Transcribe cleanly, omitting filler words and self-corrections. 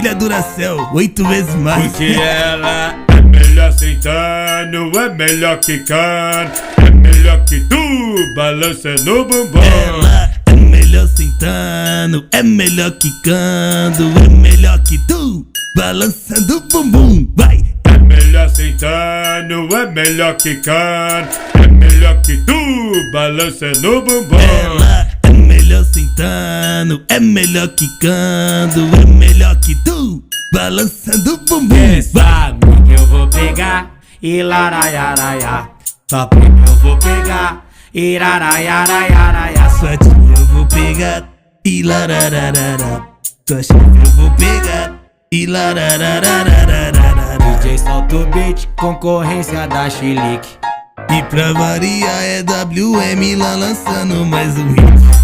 pastilha Duracell, 8 vezes mais. Porque ela é melhor sentando, é melhor quicando, é melhor que tu, balançando o bumbum. Ela é melhor sentando, é melhor quicando, é melhor que tu, balançando o bumbum. Vai! É melhor sentando, é melhor quicando, é melhor que tu, balançando o bumbum. Ela é melhor sentando, é melhor quicando, é melhor que tu, balançando o bumbum. Quem sabe que eu vou pegar e laraiaraiá. Só porque eu vou pegar e laraiaraiaraiá. Sua tia eu vou pegar e larararara. Sua chefe eu vou pegar e larararara. DJ solta o beat, concorrência da Chilique. E pra variar é WM lá lançando mais um hit.